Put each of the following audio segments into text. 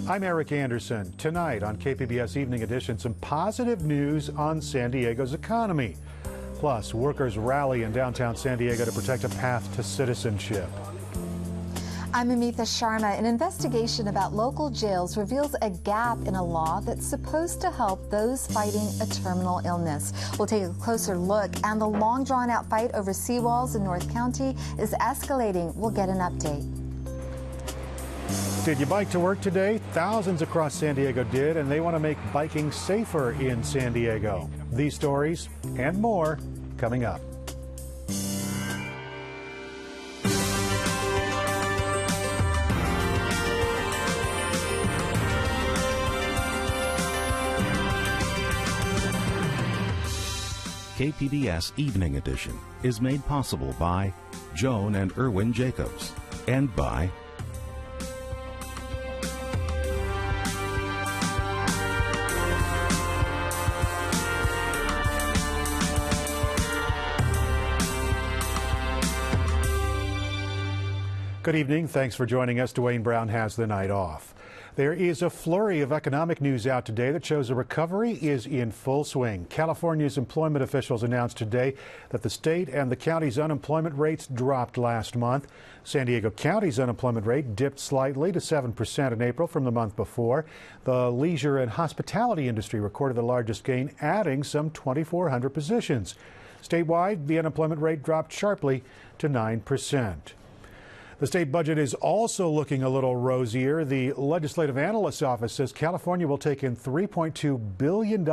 I'm Eric Anderson. Tonight on KPBS Evening Edition, some positive news on San Diego's economy. Plus, workers rally in downtown San Diego to protect a path to citizenship. I'm Amitha Sharma. An investigation about local jails reveals a gap in a law that's supposed to help those fighting a terminal illness. We'll take a closer look, and the long drawn-out fight over seawalls in North County is escalating. We'll get an update. Did you bike to work today? Thousands across San Diego did, and they want to make biking safer in San Diego. These stories and more coming up. KPBS Evening Edition is made possible by Joan and Erwin Jacobs and by Good evening. Thanks for joining us. Dwayne Brown has the night off. There is a flurry of economic news out today that shows the recovery is in full swing. California's employment officials announced today that the state and the county's unemployment rates dropped last month. San Diego County's unemployment rate dipped slightly to 7% in April from the month before. The leisure and hospitality industry recorded the largest gain, adding some 2,400 positions. Statewide, the unemployment rate dropped sharply to 9%. The state budget is also looking a little rosier. The Legislative Analyst's Office says California will take in $3.2 billion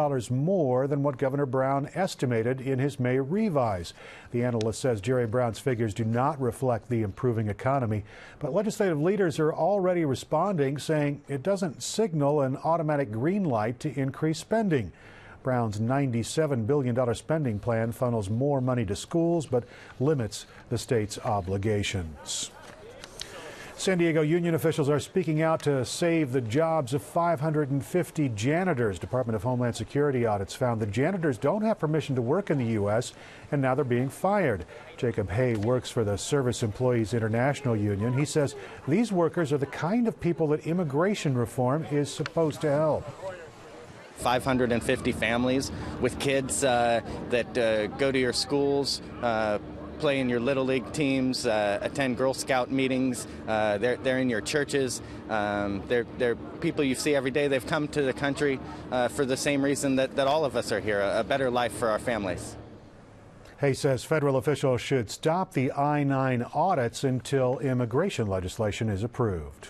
more than what Governor Brown estimated in his May revise. The analyst says Jerry Brown's figures do not reflect the improving economy, but legislative leaders are already responding, saying it doesn't signal an automatic green light to increase spending. Brown's $97 billion spending plan funnels more money to schools, but limits the state's obligations. San Diego union officials are speaking out to save the jobs of 550 janitors. Department of Homeland Security audits found the janitors don't have permission to work in the U.S., and now they're being fired. Jacob Hay works for the Service Employees International Union. He says these workers are the kind of people that immigration reform is supposed to help. 550 families with kids that go to your schools, play in your Little League teams, attend Girl Scout meetings. They're in your churches. They're people you see every day. They've come to the country for the same reason that all of us are here, a better life for our families. Hay says federal officials should stop the I-9 audits until immigration legislation is approved.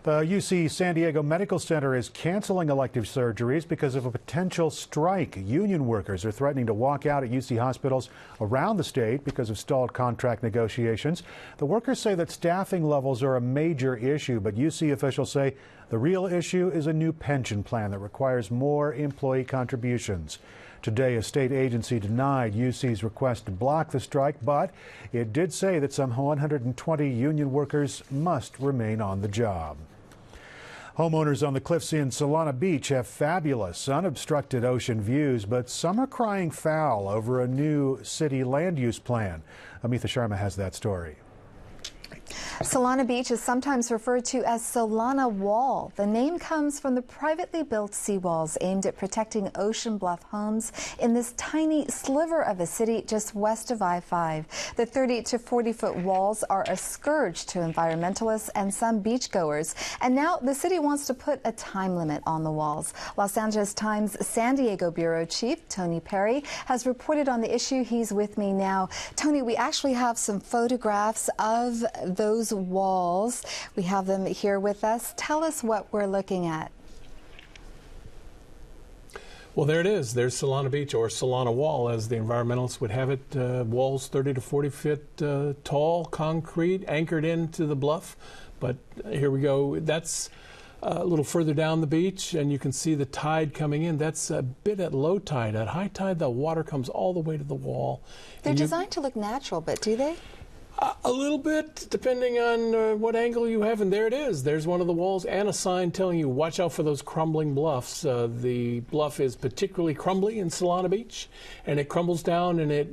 The UC San Diego Medical Center is canceling elective surgeries because of a potential strike. Union workers are threatening to walk out at UC hospitals around the state because of stalled contract negotiations. The workers say that staffing levels are a major issue, but UC officials say the real issue is a new pension plan that requires more employee contributions. Today, a state agency denied UC's request to block the strike, but it did say that some 120 union workers must remain on the job. Homeowners on the cliffs in Solana Beach have fabulous, unobstructed ocean views, but some are crying foul over a new city land use plan. Amitha Sharma has that story. Solana Beach is sometimes referred to as Solana Wall. The name comes from the privately built seawalls aimed at protecting ocean bluff homes in this tiny sliver of a city just west of I-5. The 30 to 40-foot walls are a scourge to environmentalists and some beachgoers. And now the city wants to put a time limit on the walls. Los Angeles Times San Diego Bureau Chief Tony Perry has reported on the issue. He's with me now. Tony, we actually have some photographs of those walls. We have them here with us. Tell us what we're looking at. Well, there it is. There's Solana Beach, or Solana Wall, as the environmentalists would have it. Walls 30 to 40 feet tall, concrete, anchored into the bluff. But here we go. That's a little further down the beach, and you can see the tide coming in. That's a bit at low tide. At high tide, the water comes all the way to the wall. They're designed to look natural, but do they? A little bit, depending on what angle you have, and there it is. There's one of the walls and a sign telling you, watch out for those crumbling bluffs. The bluff is particularly crumbly in Solana Beach, and it crumbles down and it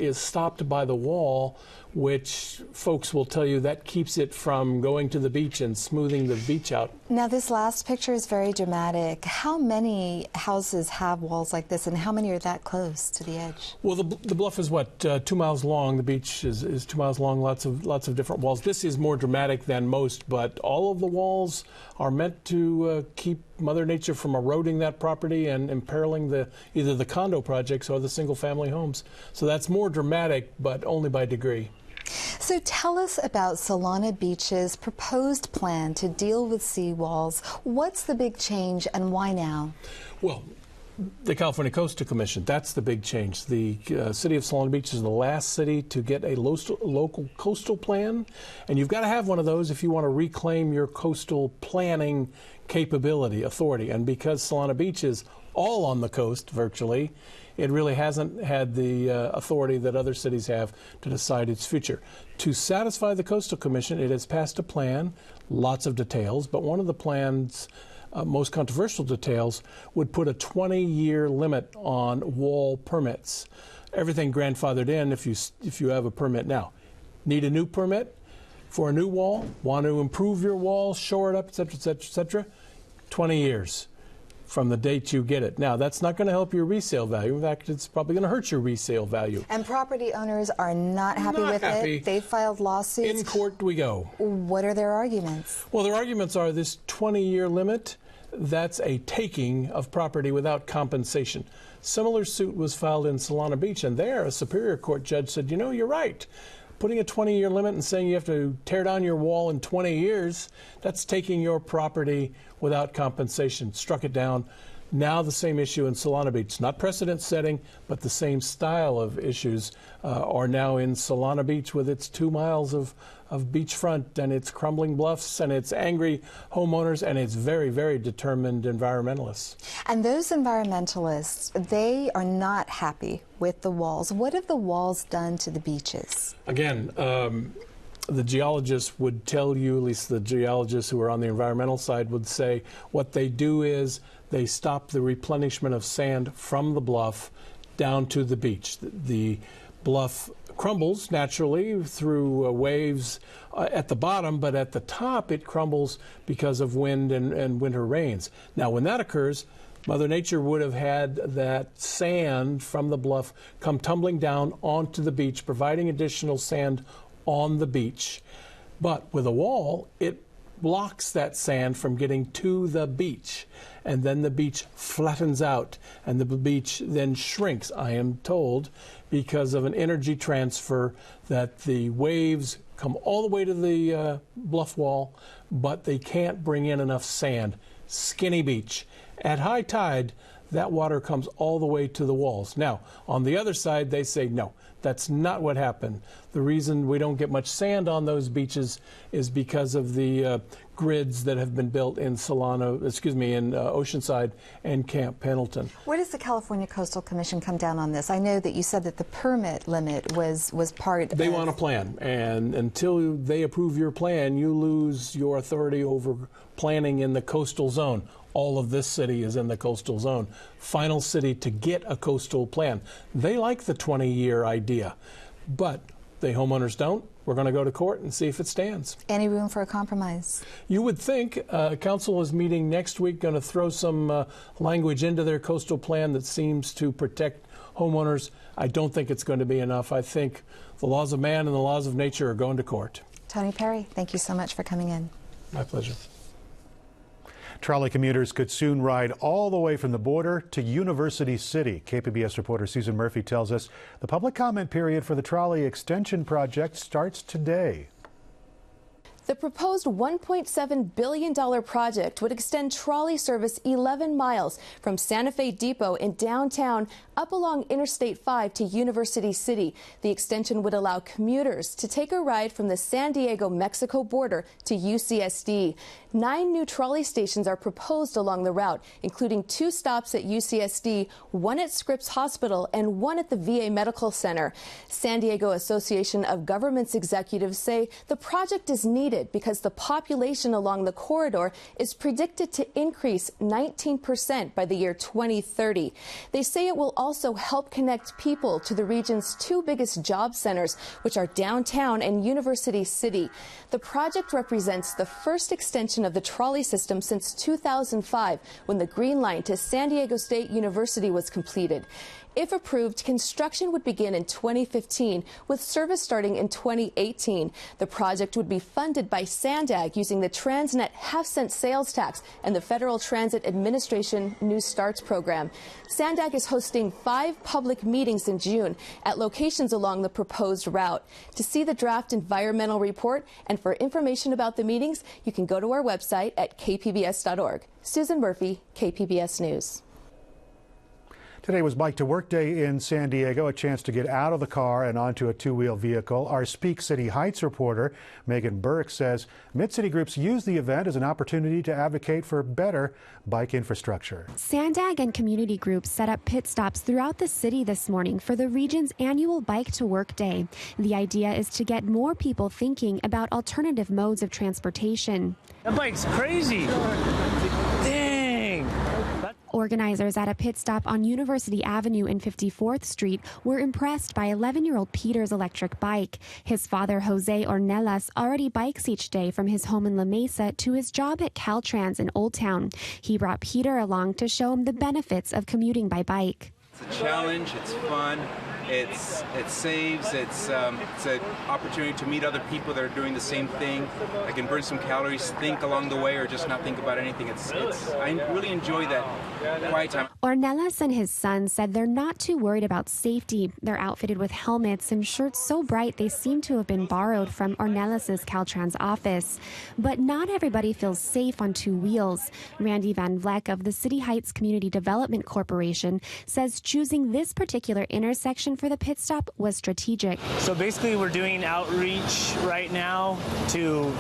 is stopped by the wall, which folks will tell you that keeps it from going to the beach and smoothing the beach out. Now, this last picture is very dramatic. How many houses have walls like this, and how many are that close to the edge? Well, the bluff is what, 2 miles long. The beach is 2 miles long. Lots of different walls. This is more dramatic than most, but all of the walls are meant to keep Mother Nature from eroding that property and imperiling either the condo projects or the single-family homes. So that's more dramatic, but only by degree. So tell us about Solana Beach's proposed plan to deal with seawalls. What's the big change and why now? Well, the California Coastal Commission, that's the big change. The city of Solana Beach is the last city to get a local coastal plan, and you've got to have one of those if you want to reclaim your coastal planning capability, authority. And because Solana Beach is all on the coast virtually, it really hasn't had the authority that other cities have to decide its future. To satisfy the Coastal Commission, it has passed a plan, lots of details, but one of the plan's most controversial details would put a 20-year limit on wall permits. Everything grandfathered in if you have a permit now. Need a new permit for a new wall? Want to improve your wall, shore it up, etc., etc., etc.? 20 years from the date you get it. Now, that's not going to help your resale value. In fact, it's probably going to hurt your resale value. And property owners are not happy with it. They filed lawsuits. In court we go. What are their arguments? Well, their arguments are this 20-year limit, that's a taking of property without compensation. Similar suit was filed in Solana Beach, and there a Superior Court judge said, you know, you're right. Putting a 20-year limit and saying you have to tear down your wall in 20 years, that's taking your property without compensation. Struck it down. Now the same issue in Solana Beach. Not precedent setting, but the same style of issues are now in Solana Beach with its 2 miles of beachfront and its crumbling bluffs and its angry homeowners and its very, very determined environmentalists. And those environmentalists, they are not happy with the walls. What have the walls done to the beaches? Again, the geologists would tell you, at least the geologists who are on the environmental side would say, what they do is they stop the replenishment of sand from the bluff down to the beach. The bluff crumbles naturally through waves at the bottom, but at the top it crumbles because of wind and winter rains. Now, when that occurs, Mother Nature would have had that sand from the bluff come tumbling down onto the beach, providing additional sand on the beach. But with a wall, it blocks that sand from getting to the beach, and then the beach flattens out, and the beach then shrinks, I am told, because of an energy transfer that the waves come all the way to the bluff wall, but they can't bring in enough sand. Skinny beach. At high tide, that water comes all the way to the walls. Now, on the other side, they say, no, that's not what happened. The reason we don't get much sand on those beaches is because of the grids that have been built in Oceanside and Camp Pendleton. Where does the California Coastal Commission come down on this? I know that you said that the permit limit was part of... They want a plan, and until they approve your plan, you lose your authority over planning in the coastal zone. All of this city is in the coastal zone. Final city to get a coastal plan. They like the 20-year idea, but the homeowners don't. We're going to go to court and see if it stands. Any room for a compromise? You would think. Council is meeting next week, going to throw some language into their coastal plan that seems to protect homeowners. I don't think it's going to be enough. I think the laws of man and the laws of nature are going to court. Tony Perry, thank you so much for coming in. My pleasure. Trolley commuters could soon ride all the way from the border to University City. KPBS reporter Susan Murphy tells us the public comment period for the trolley extension project starts today. The proposed $1.7 billion project would extend trolley service 11 miles from Santa Fe Depot in downtown up along Interstate 5 to University City. The extension would allow commuters to take a ride from the San Diego-Mexico border to UCSD. 9 new trolley stations are proposed along the route, including 2 stops at UCSD, 1 at Scripps Hospital, and 1 at the VA Medical Center. San Diego Association of Governments executives say the project is needed because the population along the corridor is predicted to increase 19% by the year 2030. They say it will also help connect people to the region's 2 biggest job centers, which are downtown and University City. The project represents the first extension of the trolley system since 2005, when the Green Line to San Diego State University was completed. If approved, construction would begin in 2015, with service starting in 2018. The project would be funded by SANDAG using the Transnet half-cent sales tax and the Federal Transit Administration New Starts program. SANDAG is hosting 5 public meetings in June at locations along the proposed route. To see the draft environmental report and for information about the meetings, you can go to our website at kpbs.org. Susan Murphy, KPBS News. Today was Bike to Work Day in San Diego, a chance to get out of the car and onto a 2-wheel vehicle. Our Speak City Heights reporter, Megan Burke, says mid-city groups use the event as an opportunity to advocate for better bike infrastructure. SANDAG and community groups set up pit stops throughout the city this morning for the region's annual Bike to Work Day. The idea is to get more people thinking about alternative modes of transportation. That bike's crazy. Dang. Organizers at a pit stop on University Avenue and 54th Street were impressed by 11-year-old Peter's electric bike. His father, Jose Ornelas, already bikes each day from his home in La Mesa to his job at Caltrans in Old Town. He brought Peter along to show him the benefits of commuting by bike. It's a challenge, it's fun, it saves, it's an opportunity to meet other people that are doing the same thing. I can burn some calories, think along the way, or just not think about anything. I really enjoy that quiet time. Ornelas and his son said they're not too worried about safety. They're outfitted with helmets and shirts so bright they seem to have been borrowed from Ornelas' Caltrans office. But not everybody feels safe on 2 wheels. Randy Van Vleck of the City Heights Community Development Corporation says choosing this particular intersection for the pit stop was strategic. So basically we're doing outreach right now to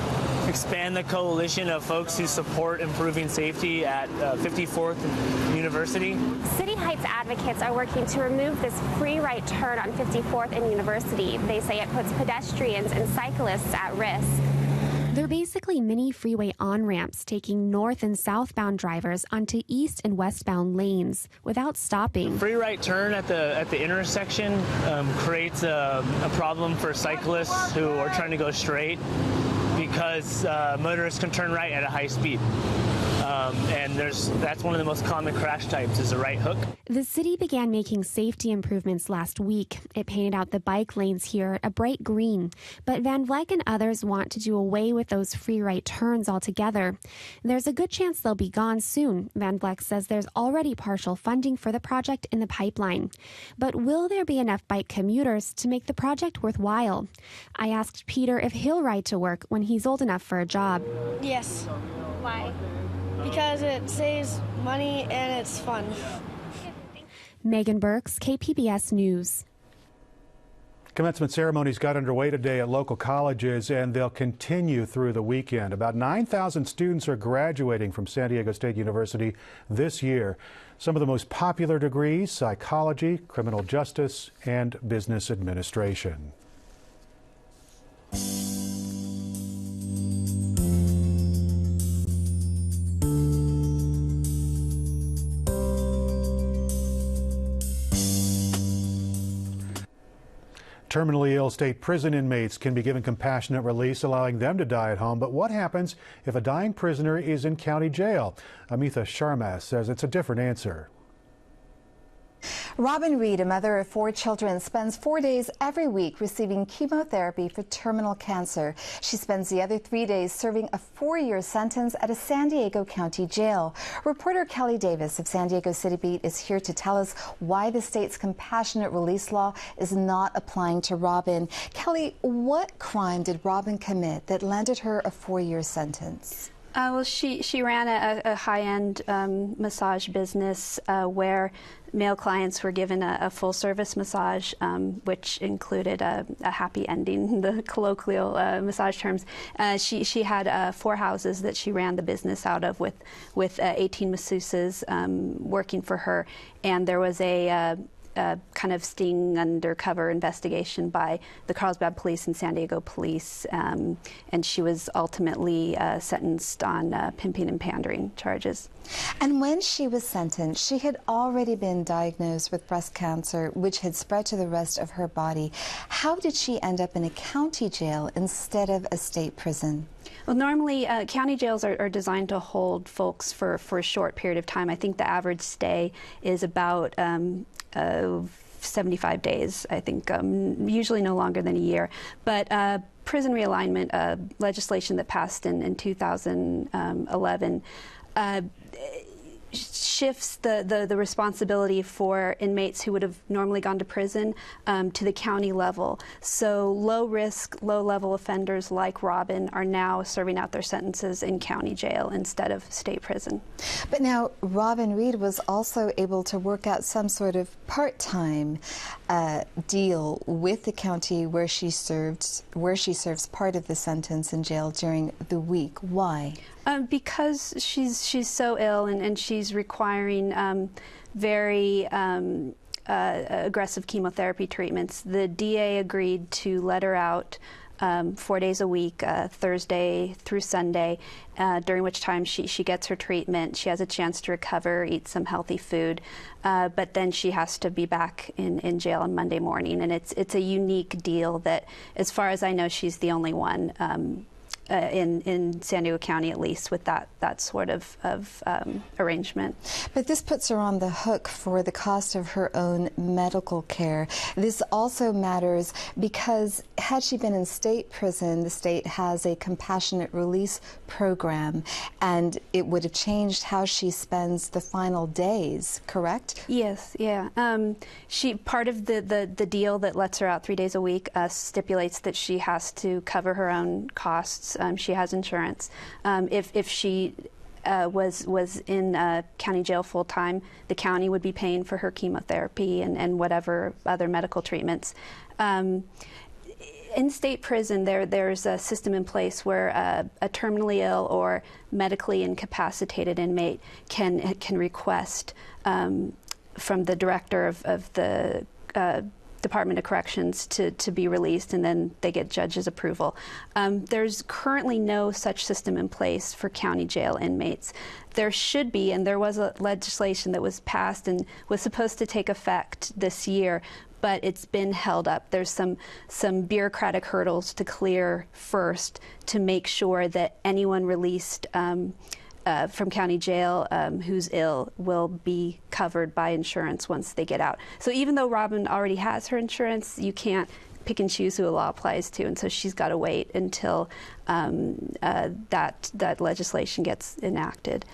expand the coalition of folks who support improving safety at 54th and University. City Heights advocates are working to remove this free right turn on 54th and University. They say it puts pedestrians and cyclists at risk. They're basically mini freeway on-ramps taking north and southbound drivers onto east and westbound lanes without stopping. The free right turn at the intersection creates a problem for cyclists who are trying to go straight because motorists can turn right at a high speed. And that's one of the most common crash types is a right hook. The city began making safety improvements last week. It painted out the bike lanes here a bright green. But Van Vleck and others want to do away with those free right turns altogether. There's a good chance they'll be gone soon. Van Vleck says there's already partial funding for the project in the pipeline. But will there be enough bike commuters to make the project worthwhile? I asked Peter if he'll ride to work when he's old enough for a job. Yes. Why? Because it saves money and it's fun. Megan Burks, KPBS News. Commencement ceremonies got underway today at local colleges, and they'll continue through the weekend. About 9,000 students are graduating from San Diego State University this year. Some of the most popular degrees: psychology, criminal justice, and business administration. Terminally ill state prison inmates can be given compassionate release, allowing them to die at home. But what happens if a dying prisoner is in county jail? Amitha Sharma says it's a different answer. Robin Reed, a mother of 4 children, spends 4 days every week receiving chemotherapy for terminal cancer. She spends the other 3 days serving a 4-year sentence at a San Diego County jail. Reporter Kelly Davis of San Diego City Beat is here to tell us why the state's compassionate release law is not applying to Robin. Kelly, what crime did Robin commit that landed her a 4-year sentence? Well, she ran a high-end massage business where male clients were given a full-service massage, which included a happy ending, the colloquial massage terms. She had 4 houses that she ran the business out of with 18 masseuses working for her, and there was a kind of sting undercover investigation by the Carlsbad Police and San Diego Police, and she was ultimately sentenced on pimping and pandering charges. And when she was sentenced, she had already been diagnosed with breast cancer, which had spread to the rest of her body. How did she end up in a county jail instead of a state prison? Well, normally county jails are designed to hold folks for a short period of time. I think the average stay is about 75 days, I think, usually no longer than a year. But prison realignment legislation that passed in 2011 shifts the responsibility for inmates who would have normally gone to prison to the county level. So low-risk, low-level offenders like Robin are now serving out their sentences in county jail instead of state prison. But now Robin Reed was also able to work out some sort of part-time deal with the county where she serves part of the sentence in jail during the week. Why? Because she's so ill and she's requiring very aggressive chemotherapy treatments. The DA agreed to let her out 4 days a week, Thursday through Sunday, during which time she gets her treatment. She has a chance to recover, eat some healthy food, but then she has to be back in jail on Monday morning. And it's a unique deal that, as far as I know, she's the only one in San Diego County, at least, with that sort of arrangement. But this puts her on the hook for the cost of her own medical care. This also matters because had she been in state prison, the state has a compassionate release program, and it would have changed how she spends the final days, correct? Yes, yeah. Part of the deal that lets her out 3 days a week stipulates that she has to cover her own costs. She has insurance. If she was in county jail full time, the county would be paying for her chemotherapy and whatever other medical treatments. In state prison, there's a system in place where a terminally ill or medically incapacitated inmate can request from the director of the Department of Corrections to be released, and then they get judge's approval. There's currently no such system in place for county jail inmates. There should be, and there was a legislation that was passed and was supposed to take effect this year, but it's been held up. There's some bureaucratic hurdles to clear first to make sure that anyone released from county jail who's ill will be covered by insurance once they get out. So even though Robin already has her insurance, you can't pick and choose who the law applies to, and so she's got to wait until that legislation gets enacted.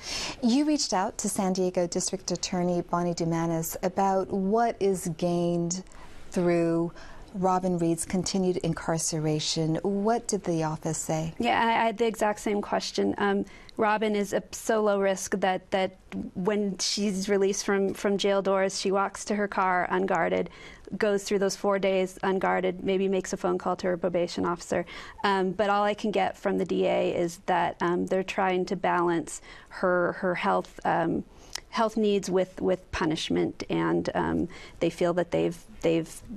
You reached out to San Diego District Attorney Bonnie Dumanis about what is gained through Robin Reed's continued incarceration. What did the office say? Yeah, I had the exact same question. Robin is so low risk that when she's released from jail doors, she walks to her car unguarded, goes through those 4 days unguarded, maybe makes a phone call to her probation officer. But all I can get from the DA is that they're trying to balance her health needs with punishment, and they feel that they've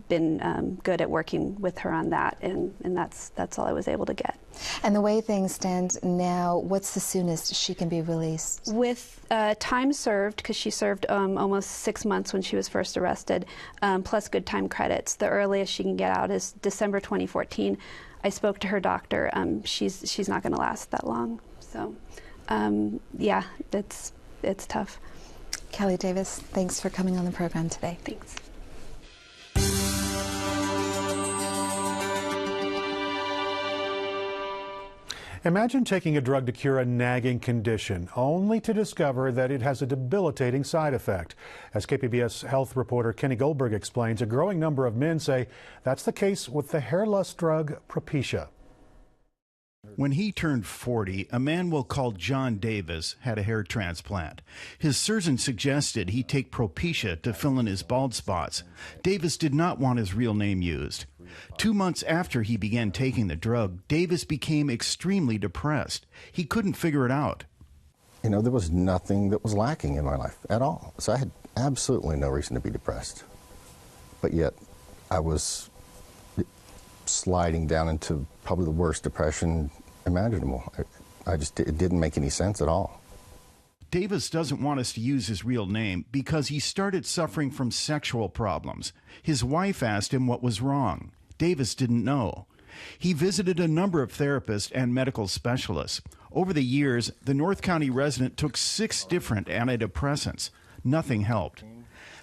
been good at working with her on that, and that's all I was able to get. And the way things stand now, what's the soonest she can be released? With time served, because she served almost 6 months when she was first arrested, plus good time credits. The earliest she can get out is December 2014. I spoke to her doctor. She's not going to last that long. So, yeah, it's tough. Kelly Davis, thanks for coming on the program today. Thanks. Imagine taking a drug to cure a nagging condition, only to discover that it has a debilitating side effect. As KPBS health reporter Kenny Goldberg explains, a growing number of men say that's the case with the hair loss drug Propecia. When he turned 40, a man we'll call John Davis had a hair transplant. His surgeon suggested he take Propecia to fill in his bald spots. Davis did not want his real name used. 2 months after he began taking the drug, Davis became extremely depressed. He couldn't figure it out. You know, there was nothing that was lacking in my life at all. So I had absolutely no reason to be depressed. But yet I was sliding down into probably the worst depression imaginable. It didn't make any sense at all. Davis doesn't want us to use his real name because he started suffering from sexual problems. His wife asked him what was wrong. Davis didn't know. He visited a number of therapists and medical specialists. Over the years, the North County resident took 6 different antidepressants. Nothing helped.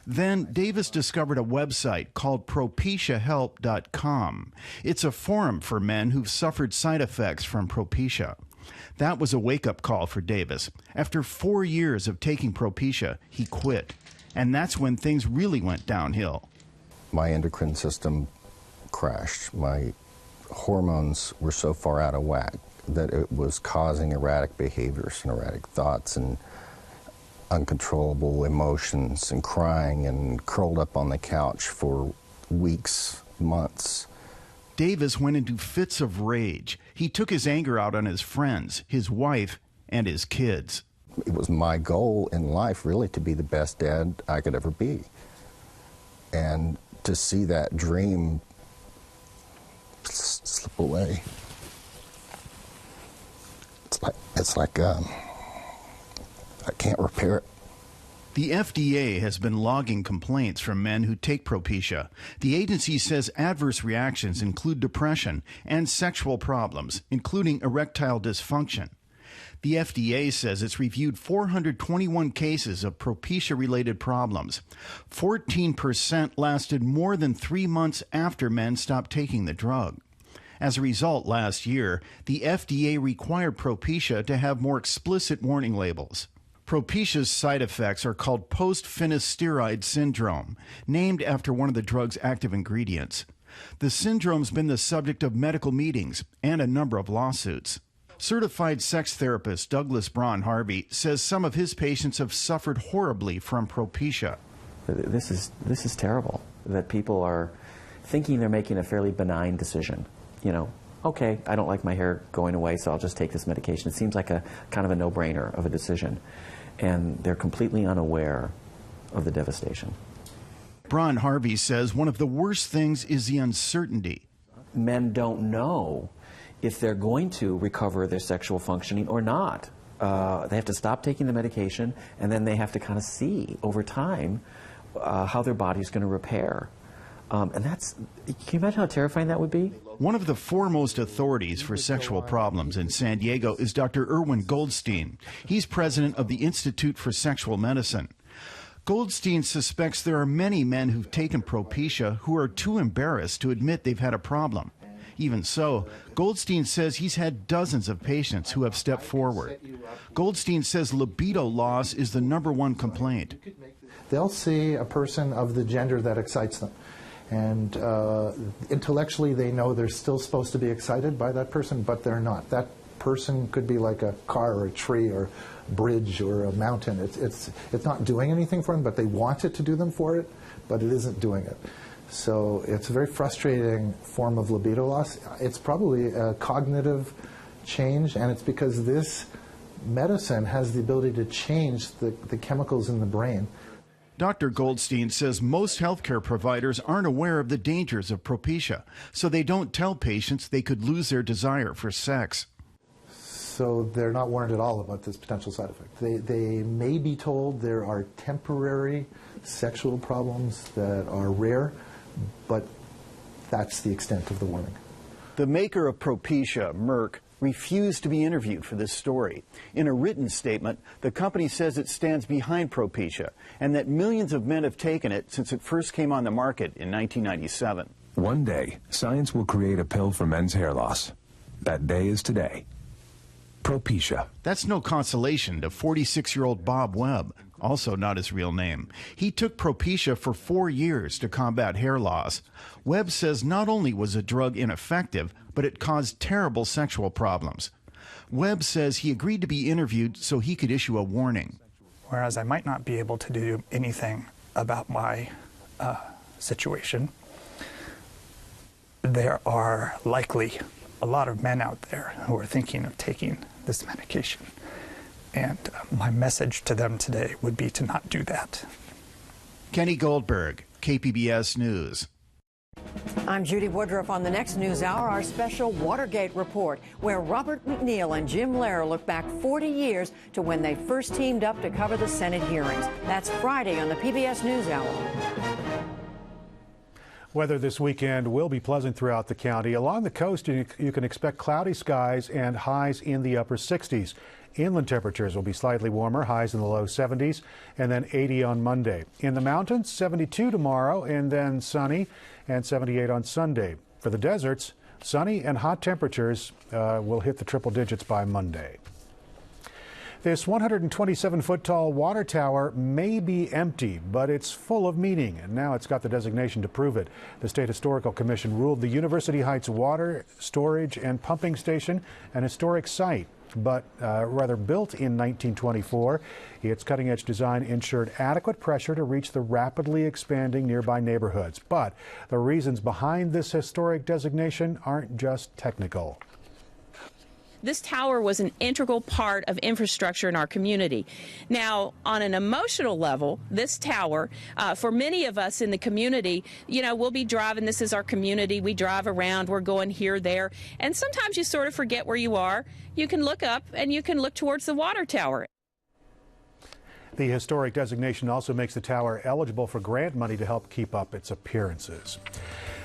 Then Davis discovered a website called PropeciaHelp.com. It's a forum for men who've suffered side effects from Propecia. That was a wake-up call for Davis. After 4 years of taking Propecia, he quit. And that's when things really went downhill. My endocrine system crashed. My hormones were so far out of whack that it was causing erratic behaviors and erratic thoughts and uncontrollable emotions and crying and curled up on the couch for weeks, months. Davis went into fits of rage. He took his anger out on his friends, his wife, and his kids. It was my goal in life, really, to be the best dad I could ever be. And to see that dream slip away, it's like I can't repair it. The FDA has been logging complaints from men who take Propecia. The agency says adverse reactions include depression and sexual problems, including erectile dysfunction. The FDA says it's reviewed 421 cases of Propecia-related problems. 14% lasted more than 3 months after men stopped taking the drug. As a result, last year, the FDA required Propecia to have more explicit warning labels. Propecia's side effects are called post-finasteride syndrome, named after one of the drug's active ingredients. The syndrome's been the subject of medical meetings and a number of lawsuits. Certified sex therapist Douglas Braun Harvey says some of his patients have suffered horribly from Propecia. This is terrible, that people are thinking they're making a fairly benign decision. You know, okay, I don't like my hair going away, so I'll just take this medication. It seems like a kind of a no-brainer of a decision. And they're completely unaware of the devastation. Braun Harvey says one of the worst things is the uncertainty. Men don't know if they're going to recover their sexual functioning or not. They have to stop taking the medication, and then they have to kind of see over time how their body's going to repair. And that's, can you imagine how terrifying that would be? One of the foremost authorities for sexual problems in San Diego is Dr. Irwin Goldstein. He's president of the Institute for Sexual Medicine. Goldstein suspects there are many men who've taken Propecia who are too embarrassed to admit they've had a problem. Even so, Goldstein says he's had dozens of patients who have stepped forward. Goldstein says libido loss is the #1 complaint. They'll see a person of the gender that excites them. And intellectually, they know they're still supposed to be excited by that person, but they're not. That person could be like a car or a tree or a bridge or a mountain. It's not doing anything for them, but they want it to do them for it, but it isn't doing it. So it's a very frustrating form of libido loss. It's probably a cognitive change, and it's because this medicine has the ability to change the chemicals in the brain. Dr. Goldstein says most healthcare providers aren't aware of the dangers of Propecia, so they don't tell patients they could lose their desire for sex. So they're not warned at all about this potential side effect. They may be told there are temporary sexual problems that are rare, but that's the extent of the warning. The maker of Propecia, Merck, refused to be interviewed for this story. In a written statement, the company says it stands behind Propecia and that millions of men have taken it since it first came on the market in 1997. One day, science will create a pill for men's hair loss. That day is today. Propecia. That's no consolation to 46-year-old Bob Webb, also not his real name. He took Propecia for 4 years to combat hair loss. Webb says not only was the drug ineffective, but it caused terrible sexual problems. Webb says he agreed to be interviewed so he could issue a warning. Whereas I might not be able to do anything about my situation, there are likely a lot of men out there who are thinking of taking this medication. And my message to them today would be to not do that. Kenny Goldberg, KPBS News. I'm Judy Woodruff. On the next News Hour, our special Watergate report, where Robert McNeil and Jim Lehrer look back 40 years to when they first teamed up to cover the Senate hearings. That's Friday on the PBS NewsHour. Weather this weekend will be pleasant throughout the county. Along the coast, you can expect cloudy skies and highs in the upper 60s. Inland temperatures will be slightly warmer, highs in the low 70s, and then 80 on Monday. In the mountains, 72 tomorrow, and then sunny, and 78 on Sunday. For the deserts, sunny and hot temperatures will hit the triple digits by Monday. This 127-foot tall water tower may be empty, but it's full of meaning, and now it's got the designation to prove it. The State Historical Commission ruled the University Heights water storage and pumping station an historic site, but rather built in 1924. Its cutting-edge design ensured adequate pressure to reach the rapidly expanding nearby neighborhoods. But the reasons behind this historic designation aren't just technical. This tower was an integral part of infrastructure in our community. Now, on an emotional level, this tower, for many of us in the community, we'll be driving, this is our community, we drive around, we're going here, there, and sometimes you sort of forget where you are. You can look up and you can look towards the water tower. The historic designation also makes the tower eligible for grant money to help keep up its appearances.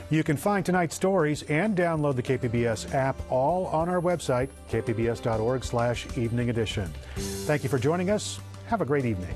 You can find tonight's stories and download the KPBS app all on our website, kpbs.org/evening edition. Thank you for joining us. Have a great evening.